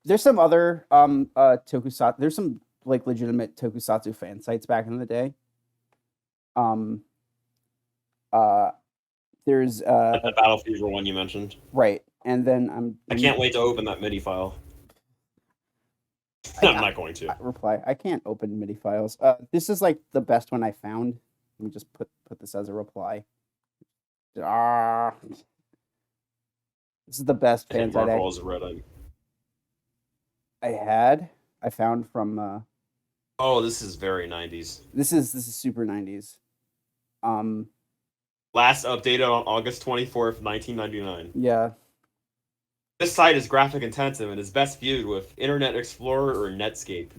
There's some other tokusatsu. There's some like legitimate tokusatsu fan sites back in the day. Um, uh, there's Like the Battle Fever one you mentioned. right, and then I let me can't wait to open that MIDI file. I, I'm I, not going to. I reply. I can't open MIDI files. This is like the best one I found. Let me just put this as a reply. Ah, this is the best I hit fan site Marvel as a red. I had. I found from. Oh, this is very 90s. This is super 90s. Um, Last updated on August 24th, 1999. yeah. This site is graphic intensive and is best viewed with Internet Explorer or Netscape.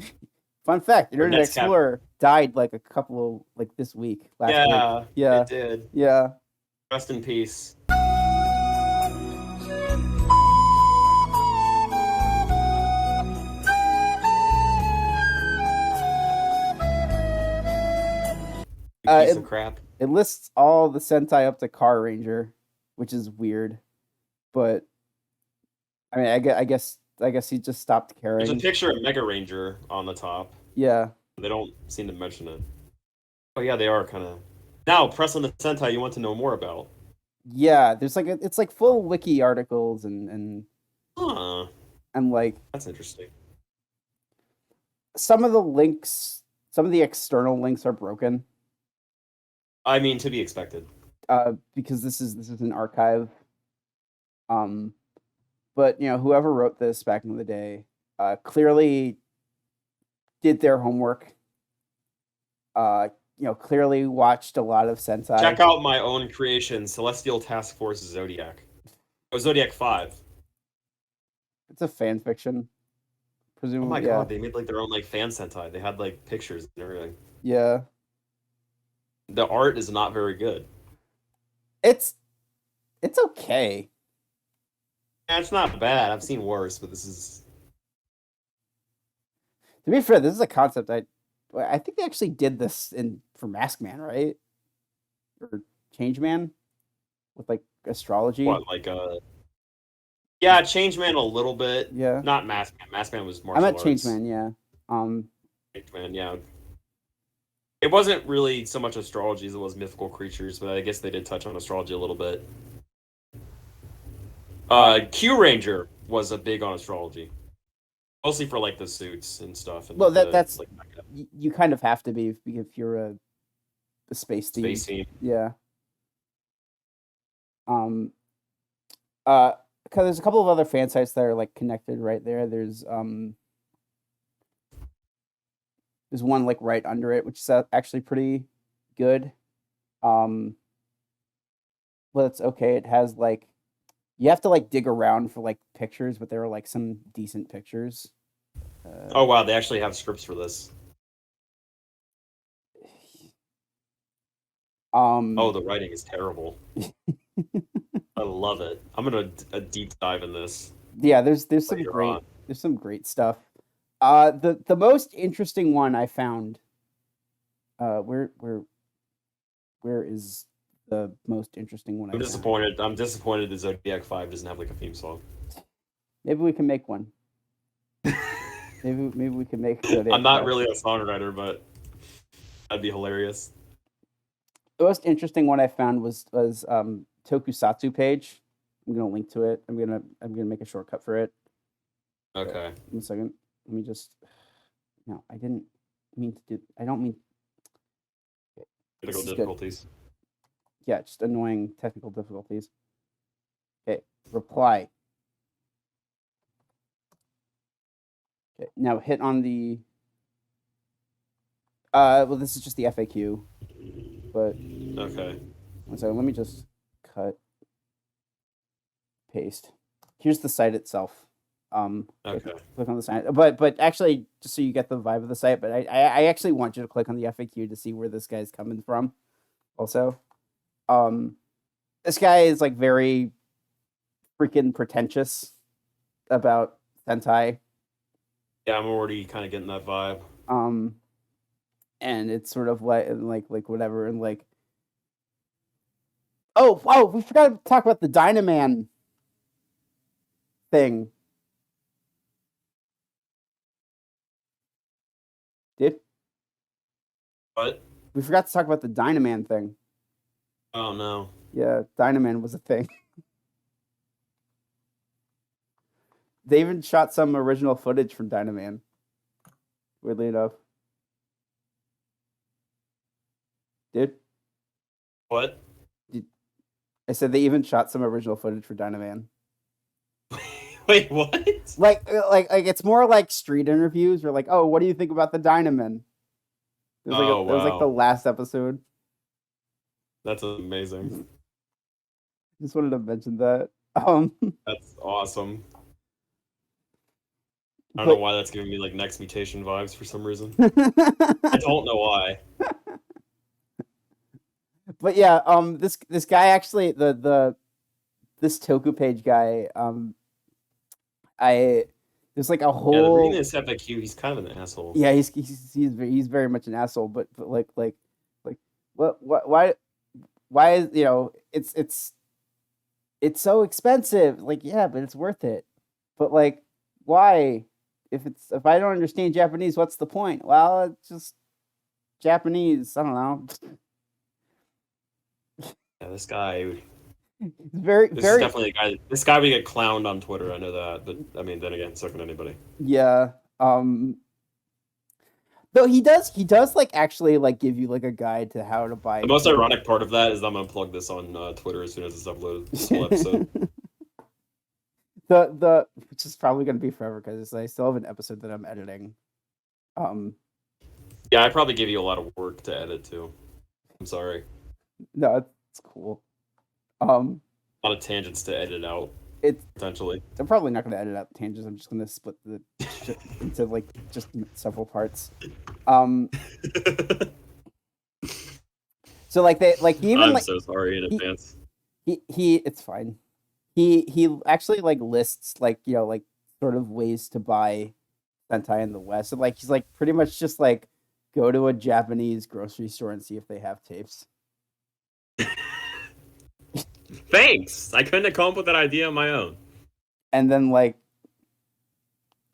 Fun fact: Or Internet Netscape. Explorer died like a couple of like this week, last week. Yeah, Yeah, it did. yeah. Rest in peace. You Uh, piece it of crap. it lists all the Sentai up to Car Ranger, which is weird. But I mean, I guess he just stopped There's a caring. picture of Mega Ranger on the top. Yeah, They don't seem to mention it. Oh yeah, they are kind of. Now, press on the Sentai you want to know more about. yeah. There's like it's like full wiki articles Huh, and like that's interesting. some of the links, some of the external links are broken. I mean, to be expected. Because this is an archive. Um, but whoever wrote this back in the day, clearly did their homework. Clearly watched a lot of Sentai. Check out my own creation, Celestial Task Force Zodiac. Oh, Zodiac 5. It's a fan fiction, Oh my presumably. Yeah, god, they made like their own like fan Sentai. They had like pictures and everything. yeah. The art is not very good. It's it's okay. Yeah, it's not bad. I've seen worse, but this is. To be fair, this is a concept I think they actually did this in for Mask Man, right? Or Change Man with like astrology. What, like yeah, Changeman a little bit. Yeah, Not Maskman. Maskman was I'm at martial Change arts. Man. Yeah. Um. Changeman, yeah. It wasn't really so much astrology as it was mythical creatures, but I guess they did touch on astrology a little bit. Uh. Q Ranger was a big on astrology, mostly for like the suits and stuff and Well, like that the that's like you kind of have to be if you're a space themed. space team. Yeah. Um. Because there's a couple of other fan sites that are like connected right there. There's one like right under it, which is actually pretty good. Um, but it's okay. It has like you have to like dig around for like pictures, but there are like some decent pictures. Oh wow, they actually have scripts for this. Oh, Um, the writing is terrible. I love it. I'm gonna a deep dive in this yeah, there's some later great on. stuff. The most interesting one I found. Where is the most interesting one I I'm found? disappointed. I'm disappointed that Zodiac 5 doesn't have like a theme song. Maybe we can make one. Maybe we can make Zodiac I'm not 5. really a songwriter, but that'd be hilarious. The most interesting one I found was Tokusatsu page. I'm gonna link to it. I'm gonna make a shortcut for it. Okay. 1 second. Let me just. No, I didn't mean to do. I don't mean. Critical This is good. difficulties. Yeah, just annoying technical difficulties. Okay, reply. Okay, now hit on the. Well, this is just the FAQ, but Okay. 1 second. Let me just cut, paste. Here's the site itself. Okay. Click on the site, but actually, just so you get the vibe of the site, but I actually want you to click on the FAQ to see where this guy's coming from. Also, um, this guy is like very freaking pretentious about Sentai. Yeah, I'm already kind of getting that vibe. Um, and it's sort of like whatever, and like, oh, we forgot to talk about the Dynaman thing. What? We forgot to talk about the Dynaman thing. Oh no. Yeah, Dynaman was a thing. They even shot some original footage from Dynaman. Weirdly enough. Dude, What? I said they even shot some original footage for Dynaman. Wait, what? Like it's more like street interviews. Or like, oh, what do you think about the Dynaman? It was Oh, it was like the wow. last episode. That's amazing. Just wanted to mention that. That's awesome. I don't know But why that's giving me like Next Mutation vibes for some reason. I don't know why. but yeah, this guy actually this Toku page guy, I there's like a Yeah, whole reading this FAQ, he's kind of an asshole. yeah he's very much an asshole, but like what why is it's so expensive, like yeah, but it's worth it, but like why if I don't understand Japanese, what's the point? Well, it's just Japanese. I don't know. Yeah, this guy. It's very This is definitely a guy. This guy would get clowned on Twitter. I know that, but I mean, then again, so can anybody. yeah. Though he does like actually like give you like a guide to how to buy. The most ironic part of that is I'm gonna plug this on Twitter as soon as it's uploaded. This whole episode. the which is probably gonna be forever because I still have an episode that I'm editing. Yeah, I probably give you a lot of work to edit too. I'm sorry. No, it's cool. A lot of tangents to edit out. It's potentially. I'm probably not gonna edit out the tangents. I'm just gonna split the shit into like just several parts. So like he even I'm like so sorry in advance. He it's fine. He actually like lists like like sort of ways to buy Sentai in the West. And like he's like pretty much just like go to a Japanese grocery store and see if they have tapes. Thanks. I couldn't have come up with that idea on my own. And then like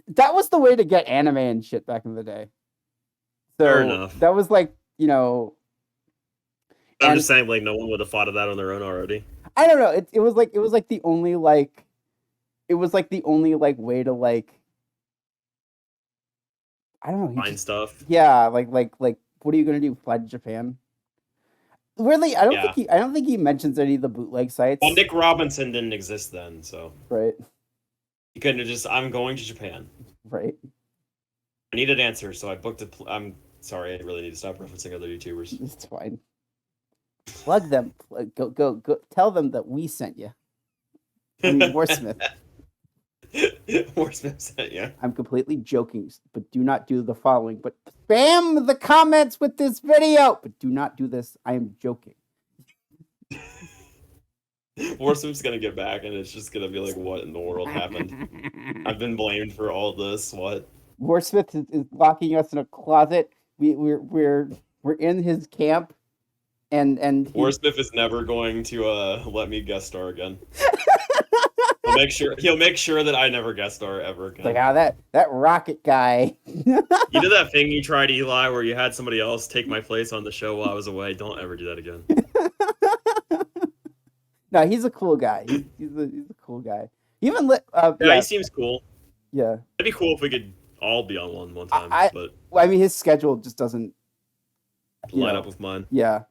that was the way to get anime and shit back in the day. So fair enough. That was like, I'm just saying like no one would have thought of that on their own already. I don't know. It was like the only like way to like I don't know. Find stuff. Yeah, like what are you gonna do? Fly to Japan? Really, I don't think he mentions any of the bootleg sites. Well, Nick Robinson didn't exist then, so right. He couldn't have just. I'm going to Japan. Right. I need an answer, so I booked a. I'm sorry, I really need to stop referencing other YouTubers. It's fine. Plug them. Go. Tell them that we sent you. I mean, Warsmith. Warsmith sent you. I'm completely joking, but do not do the following. But spam the comments with this video. But do not do this. I am joking. Warsmith's gonna get back, and it's just gonna be like, what in the world happened? I've been blamed for all this. What? Warsmith is locking us in a closet. We're in his camp, and Warsmith is never going to let me guest star again. He'll make sure that I never guest star ever again. Like that rocket guy. You did that thing you tried, Eli, where you had somebody else take my place on the show while I was away. Don't ever do that again. No, he's a cool guy. He's a cool guy. Even he seems cool. Yeah, it'd be cool if we could all be on one time. But I mean, his schedule just doesn't line up with mine. Yeah,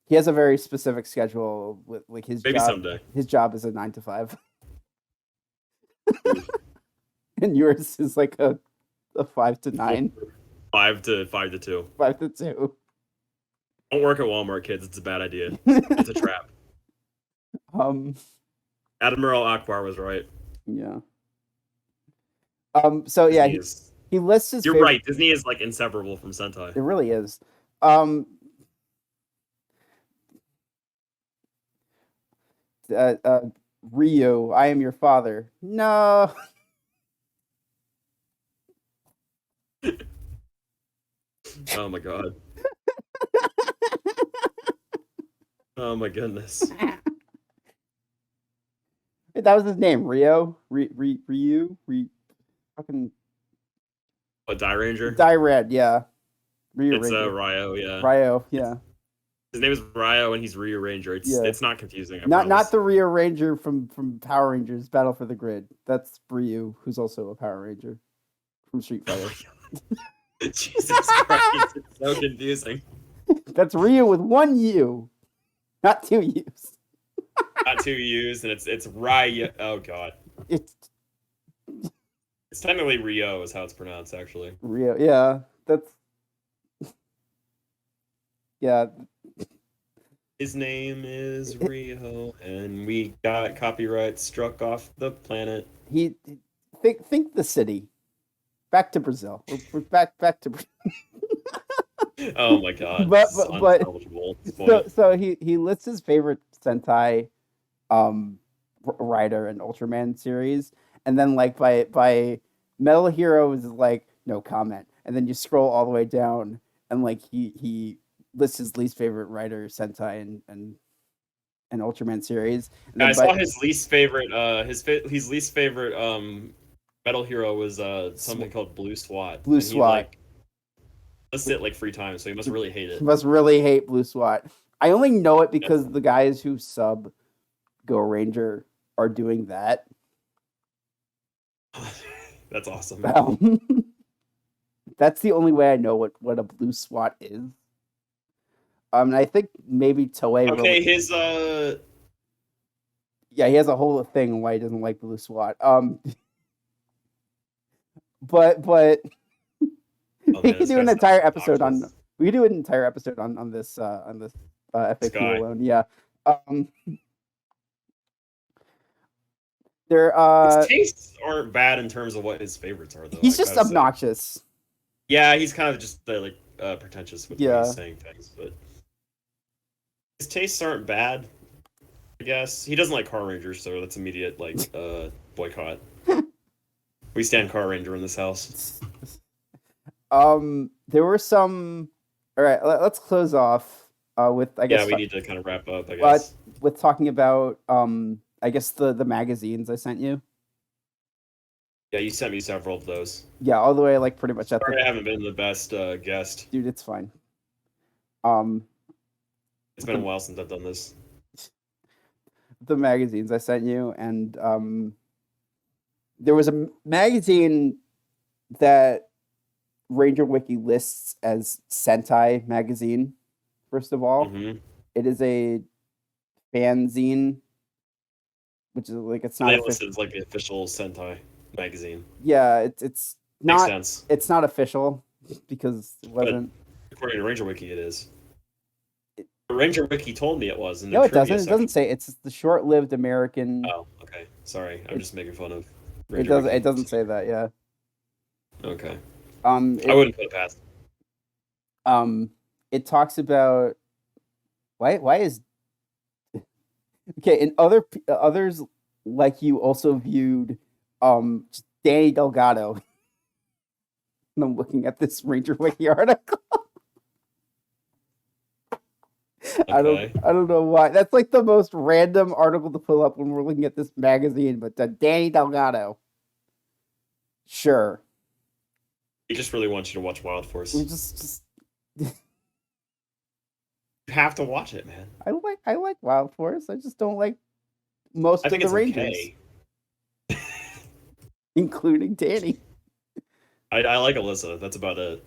he has a very specific schedule with like his maybe job. Someday. His job is a 9 to 5, and yours is like a 5 to 9. 5 to 2. 5 to 2. Don't work at Walmart, kids. It's a bad idea. It's a trap. Admiral Akbar was right. Yeah. So yeah, he lists his. You're right. Disney is like inseparable from Sentai. It really is. Rio, I am your father. No. Oh my god. Oh my goodness. That was his name, Rio. Ryu. Fucking. What, Die Ranger? Die Red, yeah. It's Rearranger. Ryo, yeah. Ryo, yeah. His name is Ryo, and he's Rearranger. Yeah. It's not confusing. I Not promise. the Rearranger from Power Rangers Battle for the Grid. That's Ryu, who's also a Power Ranger from Street Oh Fighter. my God. Jesus Christ, it's so confusing. That's Ryu with one U, not two U's. Not two U's, and it's Ryo. Oh God, It's it's technically Ryo is how it's pronounced actually. Ryu. Yeah, that's yeah. His name is Ryo, and we got copyright struck off the planet. He think the city. Back to Brazil. We're back to. Oh my God, but so he lists his favorite Sentai, writer and Ultraman series, and then like by Metal Hero is like no comment, and then you scroll all the way down, and like he lists his least favorite writer Sentai and Ultraman series. And I saw his least favorite. His least favorite Metal Hero was something called Blue SWAT. Blue SWAT. Like, listed it like 3 times, so he must really hate it. He must really hate Blue SWAT. I only know it because the guys who sub Go Ranger are doing that. That's awesome. That's the only way I know what a Blue SWAT is. And I think maybe Toei. Okay, his yeah, he has a whole thing on why he doesn't like Blue SWAT. But we could do an entire episode on. We could do an entire episode on this FAQ alone. Yeah. His tastes aren't bad in terms of what his favorites are, though. He's just obnoxious. Yeah, he's kind of just like pretentious with the way he's saying things, but his tastes aren't bad. I guess he doesn't like Car Rangers, so that's immediate like boycott. We stand Car Ranger in this house. There were some. All right, let's close off with I guess. Yeah, we need to kind of wrap up. I guess with talking about I guess the magazines I sent you. Yeah, you sent me several of those. Yeah, all the way like pretty much at I haven't been the best guest. Dude, it's fine. It's been a while since I've done this. The magazines I sent you, and there was a magazine that Ranger Wiki lists as Sentai magazine. First of all, It is a fanzine, which is like it's not. They list it as like the official Sentai magazine. Yeah, it's not. Makes sense. It's not official because it wasn't. But according to Ranger Wiki, it is. Ranger Wiki told me it was. No, it doesn't. It doesn't say it's the short-lived American. Oh, okay. Sorry, I'm just making fun of. Ranger Wiki. It doesn't say that. Yeah. Okay. I wouldn't put it past. It talks about why is okay, and others like you also viewed Danny Delgado. And I'm looking at this Ranger Wiki article. Okay. I don't know why. That's like the most random article to pull up when we're looking at this magazine, but Danny Delgado. Sure. He just really wants you to watch Wild Force. You just you have to watch it, man. I like Wild Force. I just don't like most of the Rangers. Okay. Including Danny. I like Alyssa. That's about it.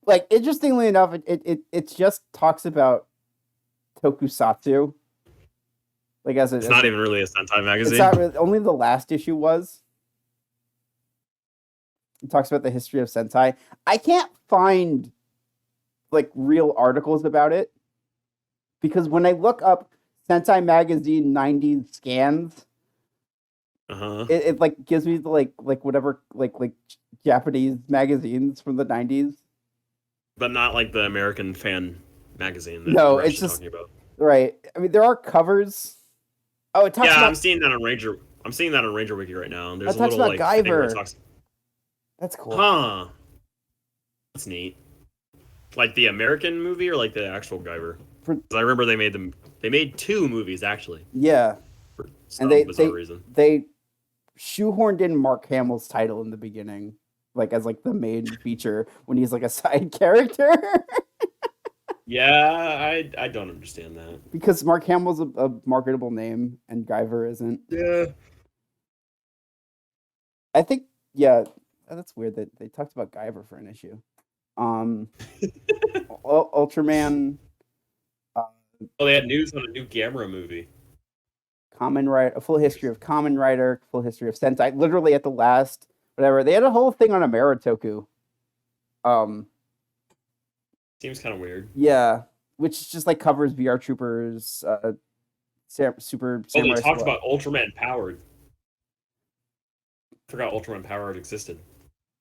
Like interestingly enough, it just talks about tokusatsu. Like it's not even really a Sentai magazine. It's not really, only the last issue was. It talks about the history of Sentai. I can't find like real articles about it because when I look up Sentai magazine 90s scans, it like gives me the like whatever like Japanese magazines from the 90s. But not like the American fan magazine. No, it's just talking about. Right. I mean, there are covers. Oh, it talks about. I'm seeing that on Ranger. I'm seeing that on Ranger Wiki right now. And there's it talks about Guyver. Talks... That's cool. Huh. That's neat. Like the American movie or like the actual Guyver? I remember they made them. They made 2 movies actually. Yeah. For some bizarre reason. They shoehorned in Mark Hamill's title in the beginning. like as like the main feature when he's like a side character. Yeah, I don't understand that. Because Mark Hamill's a marketable name and Guyver isn't. Yeah. I think, yeah, that's weird that they talked about Guyver for an issue. Ultraman. Oh, they had news on a new Gamera movie. Kamen Rider, a full history of Kamen Rider, full history of Sentai. Literally at the last, whatever, they had a whole thing on Ameritoku. Seems kind of weird. Yeah, which just like covers VR Troopers, Super. Oh, they talked about Ultraman Powered. I forgot Ultraman Powered existed.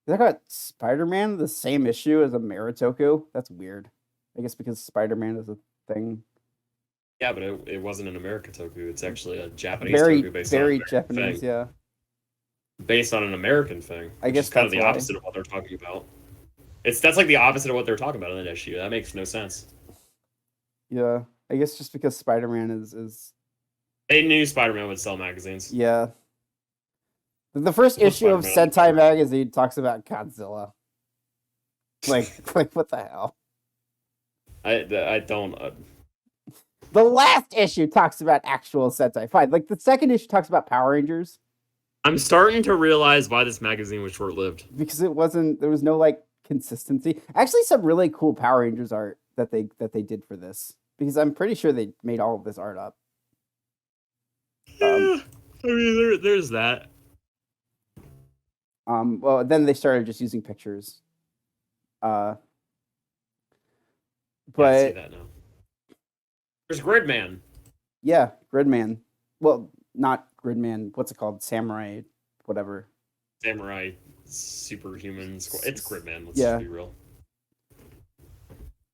They got Spider-Man the same issue as a Maritoku. That's weird. I guess because Spider-Man is a thing. Yeah, but it wasn't an American-toku. It's actually a Japanese toku based very on Japanese, thing. yeah. Based on an American thing. I guess kind of the opposite of what they're talking about. That's like the opposite of what they're talking about in that issue. That makes no sense. Yeah, I guess just because Spider-Man is. They knew Spider-Man would sell magazines. Yeah. The first issue of Sentai magazine talks about Godzilla. Like what the hell? I don't. The last issue talks about actual Sentai. Fine. Like the second issue talks about Power Rangers. I'm starting to realize why this magazine was short-lived. Because there was no like consistency. Actually, some really cool Power Rangers art that they did for this. Because I'm pretty sure they made all of this art up. I mean, there's that. Well, then they started just using pictures. But I see that now. There's Gridman. Yeah, Gridman. Well, not Gridman. What's it called? Samurai, whatever. Samurai Superhuman Squad. It's Gridman. Let's yeah. be real.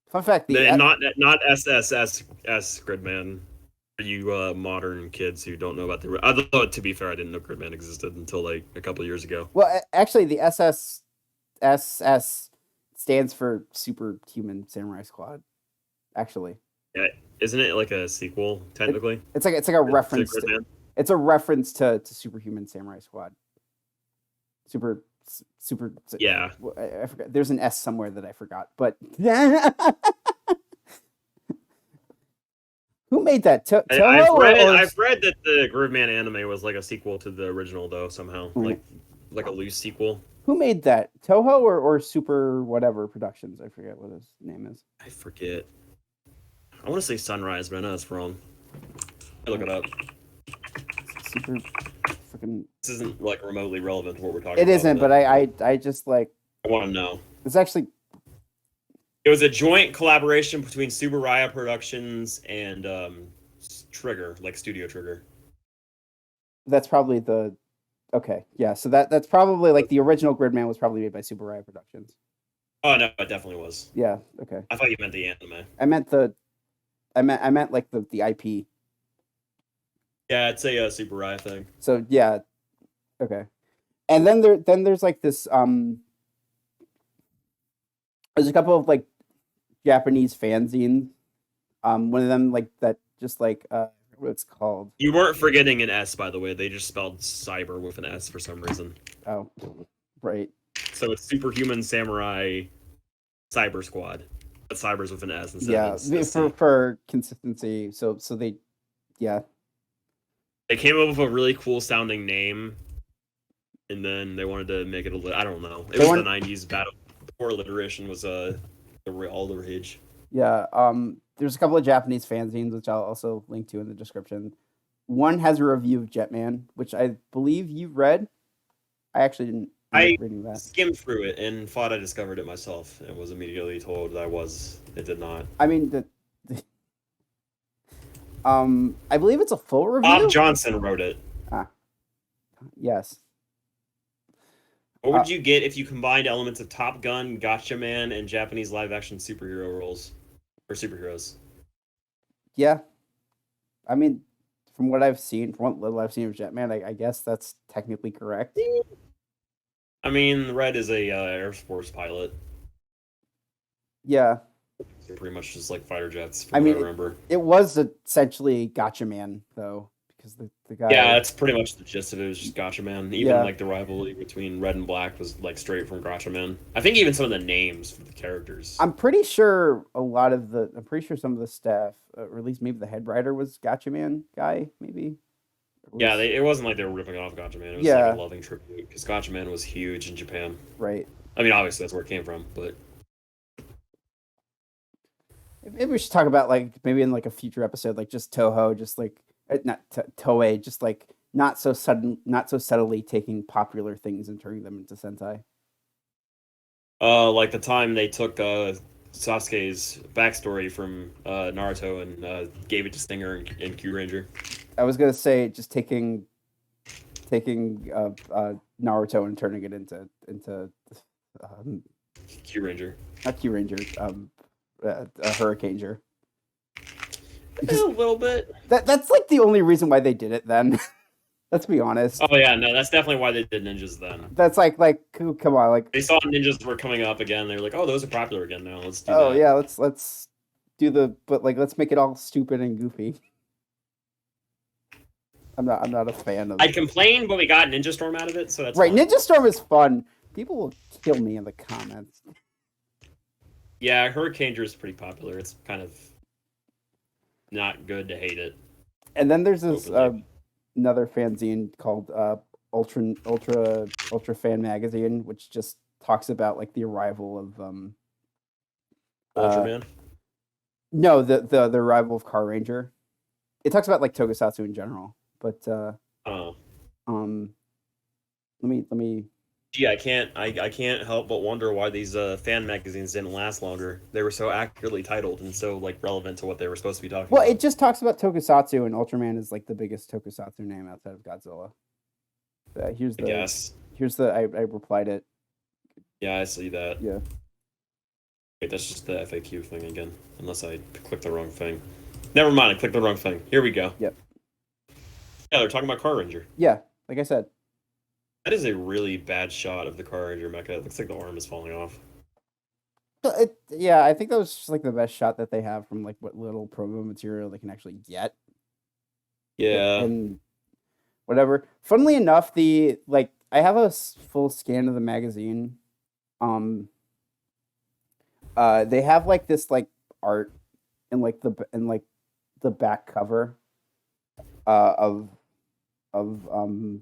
Fun fact: not SSS Gridman. For you modern kids who don't know about the. Although to be fair, I didn't know Gridman existed until like a couple years ago. Well, actually, the SS stands for Superhuman Samurai Squad. Actually. Yeah, isn't it like a sequel technically? It's like a reference. It's a reference to Superhuman Samurai Squad. Super. Yeah, I forgot. There's an S somewhere that I forgot, but who made that? I've read that the Gridman anime was like a sequel to the original, though somehow, like a loose sequel. Who made that? Toho or Super whatever Productions? I forget what his name is. I forget. I want to say Sunrise, but I know that's wrong. I look it up. Super freaking. This isn't like remotely relevant to what we're talking about. It isn't, but I just like. I want to know. It's actually. It was a joint collaboration between Subaraya Productions and Trigger, like Studio Trigger. That's probably the. Okay, yeah. So that's probably like the original Gridman was probably made by Subaraya Productions. Oh no, it definitely was. Yeah. Okay. I thought you meant the anime. I meant like the IP. Yeah, it's a Subaraya thing. So yeah, okay. And then there's like this there's a couple of like Japanese fanzines. One of them like that just like what it's called. You weren't forgetting an S, by the way. They just spelled cyber with an S for some reason. Oh, right. So it's Superhuman Samurai Cyber Squad. But cyber's with an S instead of for consistency. So they, yeah. They came up with a really cool sounding name, and then they wanted to make it I don't know. It was the 90s battle. Before alliteration was all the rage. Yeah. There's a couple of Japanese fanzines, which I'll also link to in the description. One has a review of Jetman, which I believe you've read. I actually didn't. I skimmed through it and thought I discovered it myself, and was immediately told that it did not. I mean, I believe it's a full review. Bob Johnson wrote it. Yes. What would you get if you combined elements of Top Gun, Gotcha Man, and Japanese live-action superhero roles or superheroes? Yeah, I mean, from what I've seen, from what little I've seen of Jetman, I guess that's technically correct. I mean, Red is a Air Force pilot. Yeah. They're pretty much just like fighter jets, from what I remember. It was essentially Gotcha Man, though, because the guy. Yeah, that's pretty much the gist of it. It was just Gatchaman. Even Yeah. like the rivalry between Red and Black was like straight from Gatchaman. I think even some of the names for the characters. I'm pretty sure I'm pretty sure some of the staff, or at least maybe the head writer was Gatchaman guy, maybe. Yeah, it wasn't like they were ripping off Gatchaman. It was Yeah. like a loving tribute because Gatchaman was huge in Japan. Right. I mean, obviously that's where it came from, but maybe we should talk about like maybe in like a future episode, like just Toho, just like not Toei, just like not so subtly taking popular things and turning them into Sentai. like the time they took Sasuke's backstory from Naruto and gave it to Stinger and Q Ranger. I was gonna say just taking Naruto and turning it into Q Ranger. Not Q Ranger, a Hurricaneger. A little bit. That's like the only reason why they did it then. Let's be honest. Oh yeah, no, that's definitely why they did ninjas then. That's like come on, like they saw ninjas were coming up again. They were like, oh, those are popular again now. Let's do that. Oh yeah, let's do let's make it all stupid and goofy. I'm not a fan of. I complained, but we got Ninja Storm out of it, so that's right. fun. Ninja Storm is fun. People will kill me in the comments. Yeah, Hurricaneger is pretty popular. It's kind of not good to hate it. And then there's this another fanzine called Ultra Fan Magazine, which just talks about like the arrival of Ultraman. No, the arrival of Car Ranger. It talks about like Tokusatsu in general, but let me. Gee, I can't help but wonder why these fan magazines didn't last longer. They were so accurately titled and so like relevant to what they were supposed to be talking about. Well, it just talks about Tokusatsu, and Ultraman is like the biggest Tokusatsu name outside of Godzilla. I replied it. Yeah, I see that. Yeah. Wait, that's just the FAQ thing again. Unless I clicked the wrong thing. Never mind, I clicked the wrong thing. Here we go. Yep. Yeah, they're talking about Car Ranger. Yeah, like I said. That is a really bad shot of the Car Ranger mecha. It looks like the arm is falling off. Yeah, I think that was just like the best shot that they have from like what little promo material they can actually get. Yeah. And whatever. Funnily enough, I have a full scan of the magazine. They have like this like art in the back cover of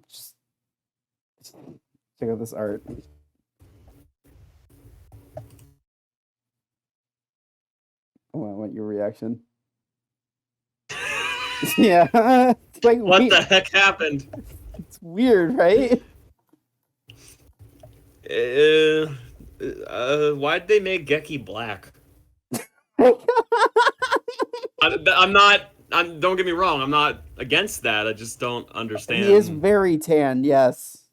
just check out this art. I want your reaction. Yeah. It's like what the heck happened? It's weird, right? Why'd they make Geki black? Don't get me wrong, I'm not against that. I just don't understand. He is very tan, yes.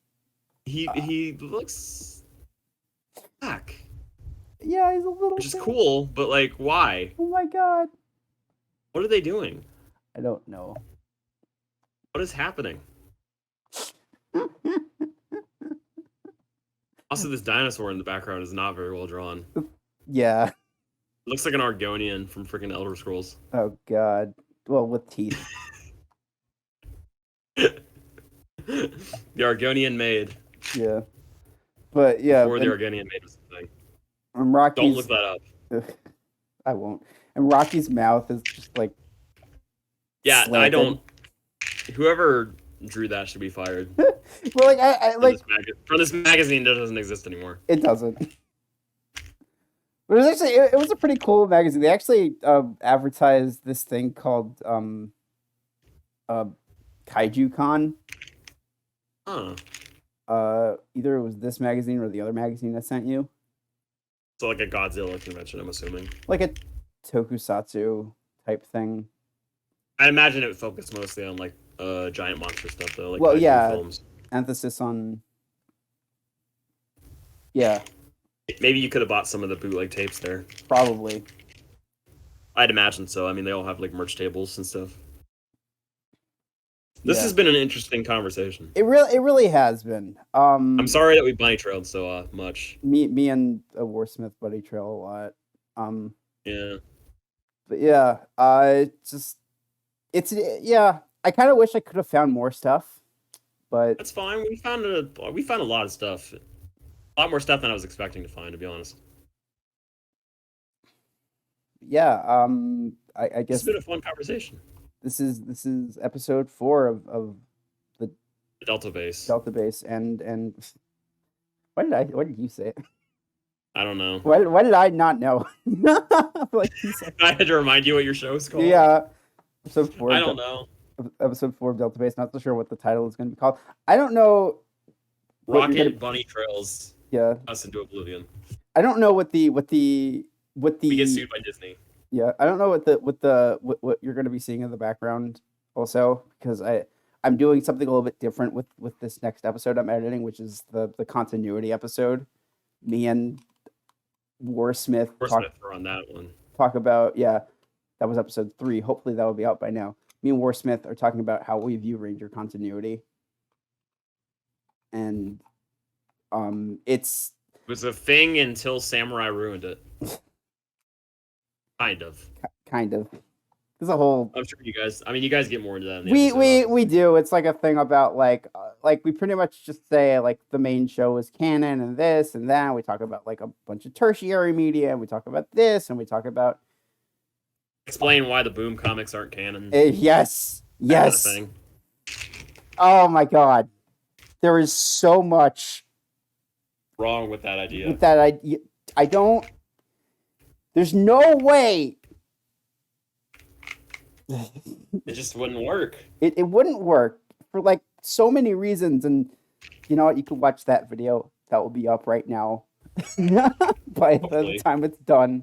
He looks black. Yeah, he's a little. Which is cool, but like, why? Oh my god. What are they doing? I don't know. What is happening? Also, this dinosaur in the background is not very well drawn. Yeah. It looks like an Argonian from freaking Elder Scrolls. Oh god. Well, with teeth. The Argonian maid. Yeah. But yeah. Or the Argonian maid was the thing. Rocky's, don't look that up. I won't. And Rocky's mouth is just like. Yeah, slanted. I don't. Whoever drew that should be fired. Well, like I like from this magazine that doesn't exist anymore. It doesn't. But it was actually it was a pretty cool magazine. They actually advertised this thing called Kaiju Con. Huh. Either it was this magazine or the other magazine I sent you. So like a Godzilla convention, I'm assuming. Like a tokusatsu type thing. I imagine it focused mostly on like giant monster stuff though. Like well, yeah, films. Emphasis on. Yeah. Maybe you could have bought some of the bootleg tapes there. Probably. I'd imagine so. I mean, they all have like merch tables and stuff. This has been an interesting conversation. It really has been. I'm sorry that we bunny trailed so much. Me and Warsmith buddy trail a lot. Yeah. But yeah, it's I kind of wish I could have found more stuff, but that's fine. We found a lot of stuff, a lot more stuff than I was expecting to find, to be honest. Yeah, I guess It's been a fun conversation. This is episode 4 of the DeltaBase. DeltaBase, and what did you say? I don't know. What did I not know? Like I had to remind you what your show is called. Yeah, episode 4. I don't know. Episode 4 of DeltaBase. Not so sure what the title is going to be called. I don't know. Rocket Bunny Trails. Yeah. Us into oblivion. I don't know what the We get sued by Disney. Yeah, I don't know what you're going to be seeing in the background also, because I'm doing something a little bit different with this next episode I'm editing, which is the continuity episode. Me and Warsmith were on that one. Talk about, yeah, that was episode 3. Hopefully that will be out by now. Me and Warsmith are talking about how we view Ranger continuity, and it was a thing until Samurai ruined it. Kind of. There's a whole. I'm sure you guys get more into that. We do. It's like a thing about like we pretty much just say like the main show is canon and this and that. We talk about like a bunch of tertiary media, and we talk about this, and we talk about. Explain why the Boom comics aren't canon. Yes. Kind of thing. Oh my God, there is so much wrong with that idea. I don't. There's no way. It just wouldn't work. It wouldn't work for like so many reasons, and you know what? You could watch that video. That will be up right now by the time it's done.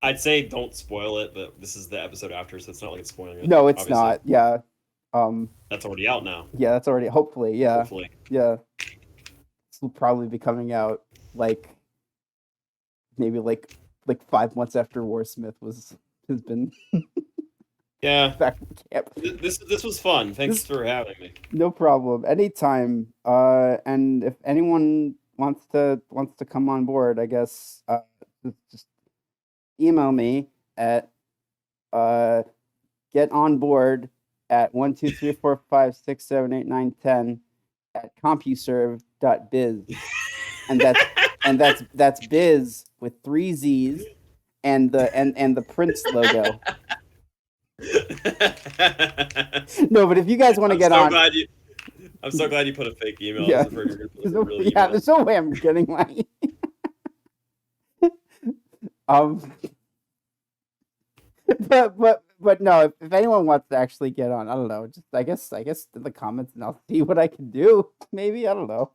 I'd say don't spoil it, but this is the episode after, so it's not like it's spoiling it. No, it's not. Yeah. That's already out now. Yeah, that's already. Hopefully, yeah. Hopefully. Yeah. This will probably be coming out like maybe like 5 months after Warsmith has been yeah back in camp. This was fun. Thanks for having me. No problem. Anytime. And if anyone wants to come on board, I guess just email me at getonboard at 12345678910 at compuserve.biz. And that's biz with 3 Z's and the Prince logo. No, but if you guys want to get on, I'm so glad you put a fake email. Yeah, there's no way I'm getting my. But no, if anyone wants to actually get on, I don't know. Just I guess in the comments, and I'll see what I can do. Maybe, I don't know.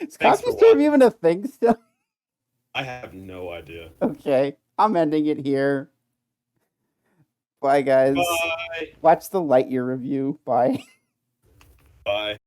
Is CompuServe even a thing still? I have no idea. Okay, I'm ending it here. Bye, guys. Bye. Watch the Lightyear review. Bye. Bye.